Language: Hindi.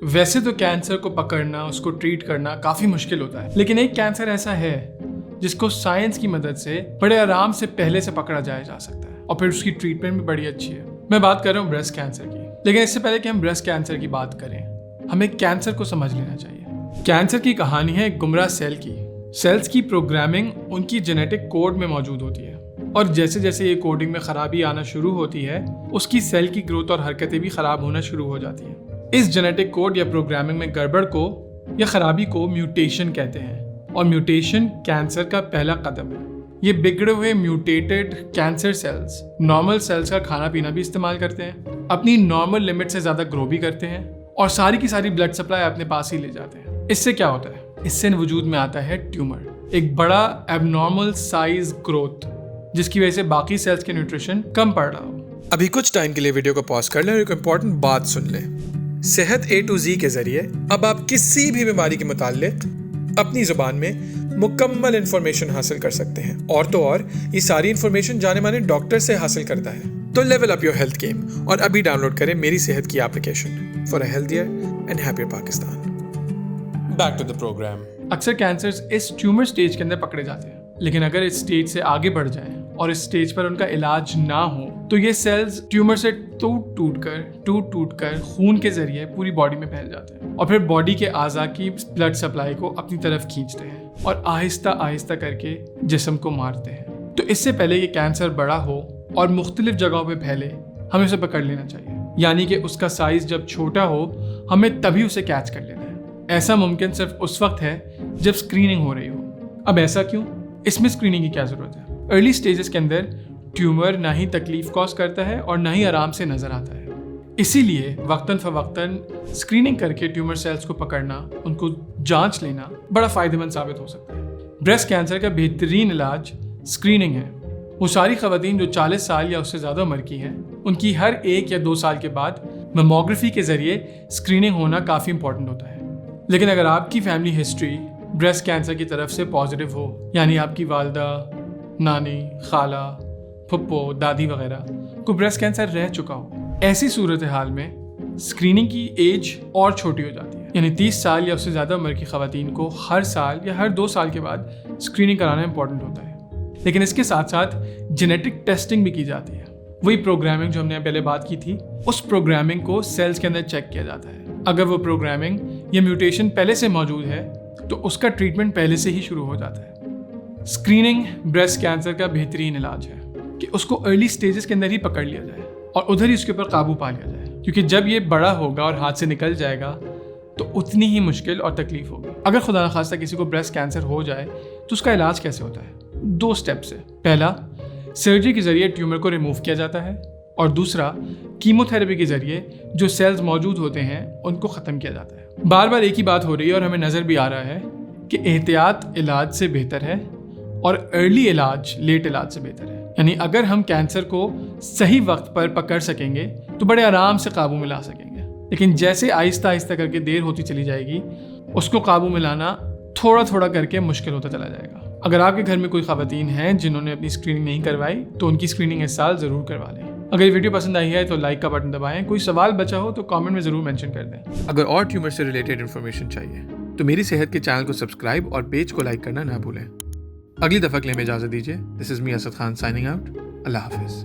वैसे तो कैंसर को पकड़ना, उसको ट्रीट करना काफी मुश्किल होता है, लेकिन एक कैंसर ऐसा है जिसको साइंस की मदद से बड़े आराम से पहले से पकड़ा जाया जा सकता है और फिर उसकी ट्रीटमेंट भी बड़ी अच्छी है। मैं बात कर रहा हूँ ब्रेस्ट कैंसर की। लेकिन इससे पहले कि हम ब्रेस्ट कैंसर की बात करें, हमें कैंसर को समझ लेना चाहिए। कैंसर की कहानी है एक गुमराह सेल की। सेल्स की प्रोग्रामिंग उनकी जेनेटिक कोड में मौजूद होती है और जैसे जैसे ये कोडिंग में खराबी आना शुरू होती है, उसकी सेल की ग्रोथ और हरकतें भी खराब होना शुरू हो जाती हैं। इस जेनेटिक कोड या प्रोग्रामिंग में गड़बड़ को या खराबी को म्यूटेशन कहते हैं और म्यूटेशन कैंसर का पहला कदम है। ये बिगड़े हुए mutated cancer cells normal sales का खाना पीना भी इस्तेमाल करते हैं, अपनी नॉर्मल लिमिट से ज्यादा ग्रो भी करते हैं और सारी की सारी ब्लड सप्लाई अपने पास ही ले जाते हैं। इससे क्या होता है? इससे वजूद में आता है ट्यूमर, एक बड़ा एबनॉर्मल साइज ग्रोथ, जिसकी वजह से बाकी सेल्स के न्यूट्रिशन कम पड़ रहा हो। अभी कुछ टाइम के लिए वीडियो को पॉज कर लें और एक इम्पॉर्टेंट बात सुन लें। सेहत A to Z के जरिए अब आप किसी भी बीमारी के मुतालिक अपनी जुबान में मुकम्मल इंफॉर्मेशन हासिल कर सकते हैं और तो और ये सारी इंफॉर्मेशन जाने माने डॉक्टर से हासिल करता है। तो level up your health game और अभी डाउनलोड करें मेरी सेहत की application for a healthier and happier Pakistan. Back to the programme. अक्सर कैंसर्स इस ट्यूमर स्टेज के अंदर पकड़े जाते हैं, लेकिन अगर इस स्टेज से आगे बढ़ जाएं और इस स्टेज पर उनका इलाज ना हो तो ये सेल्स ट्यूमर से टूट टूट कर खून के जरिए पूरी बॉडी में फैल जाते हैं और फिर बॉडी के आज़ा की ब्लड सप्लाई को अपनी तरफ खींचते हैं और आहिस्ता आहिस्ता करके जिस्म को मारते हैं। तो इससे पहले ये कैंसर बड़ा हो और मुख्तलिफ जगहों पे फैले, हमें उसे पकड़ लेना चाहिए, यानी कि उसका साइज जब छोटा हो हमें तभी उसे कैच कर लेना है। ऐसा मुमकिन सिर्फ उस वक्त है जब स्क्रीनिंग हो रही हो। अब ऐसा क्यों? इसमें स्क्रीनिंग की क्या जरूरत है? अर्ली स्टेजेस के अंदर ट्यूमर ना ही तकलीफ कॉज करता है और ना ही आराम से नजर आता है, इसीलिए वक्तन फवक्तन स्क्रीनिंग करके ट्यूमर सेल्स को पकड़ना, उनको जांच लेना बड़ा फायदेमंद साबित हो सकता है। ब्रेस्ट कैंसर का बेहतरीन इलाज स्क्रीनिंग है। वो सारी खवातीन जो 40 साल या उससे ज़्यादा उम्र की हैं, उनकी हर 1 या 2 साल के बाद मेमोग्राफी के जरिए स्क्रीनिंग होना काफ़ी इंपॉर्टेंट होता है। लेकिन अगर आपकी फैमिली हिस्ट्री ब्रेस्ट कैंसर की तरफ से पॉजिटिव हो, यानी आपकी वालदा, नानी, खाला, फुप्पो, दादी वगैरह को ब्रेस्ट कैंसर रह चुका हो, ऐसी सूरत हाल में स्क्रीनिंग की एज और छोटी हो जाती है, यानी 30 साल या उससे ज़्यादा उम्र की खवातीन को हर साल या हर 2 साल के बाद स्क्रीनिंग कराना इंपॉर्टेंट होता है। लेकिन इसके साथ साथ जेनेटिक टेस्टिंग भी की जाती है। वही प्रोग्रामिंग जो हमने पहले बात की थी, उस प्रोग्रामिंग को सेल्स के अंदर चेक किया जाता है। अगर वो प्रोग्रामिंग या म्यूटेशन पहले से मौजूद है तो उसका ट्रीटमेंट पहले से ही शुरू हो जाता है। स्क्रीनिंग ब्रेस्ट कैंसर का बेहतरीन इलाज है कि उसको अर्ली स्टेजेस के अंदर ही पकड़ लिया जाए और उधर ही उसके ऊपर काबू पा लिया जाए, क्योंकि जब ये बड़ा होगा और हाथ से निकल जाएगा तो उतनी ही मुश्किल और तकलीफ होगी। अगर खुदा न खास्ता किसी को ब्रेस्ट कैंसर हो जाए तो उसका इलाज कैसे होता है? 2 स्टेप से। पहला, सर्जरी के जरिए ट्यूमर को रिमूव किया जाता है और दूसरा, कीमोथेरेपी के जरिए जो सेल्स मौजूद होते हैं उनको ख़त्म किया जाता है। बार बार एक ही बात हो रही है और हमें नज़र भी आ रहा है कि एहतियात इलाज से बेहतर है और अर्ली इलाज लेट इलाज से बेहतर है। यानी अगर हम कैंसर को सही वक्त पर पकड़ सकेंगे तो बड़े आराम से काबू में ला सकेंगे, लेकिन जैसे आहिस्ता आहिस्ता करके देर होती चली जाएगी, उसको काबू में लाना थोड़ा थोड़ा करके मुश्किल होता चला जाएगा। अगर आपके घर में कोई खवातीन हैं जिन्होंने अपनी स्क्रीनिंग नहीं करवाई तो उनकी स्क्रीनिंग इस साल ज़रूर करवा लें। अगर ये वीडियो पसंद आई है तो लाइक का बटन दबाएं। कोई सवाल बचा हो तो कमेंट में ज़रूर मेंशन कर दें। अगर और ट्यूमर से रिलेटेड इन्फॉर्मेशन चाहिए तो मेरी सेहत के चैनल को सब्सक्राइब और पेज को लाइक करना ना भूलें। अगली दफ़ा के लिए इजाज़त दीजिए। This is me Asad Khan signing out. Allah हाफिज़।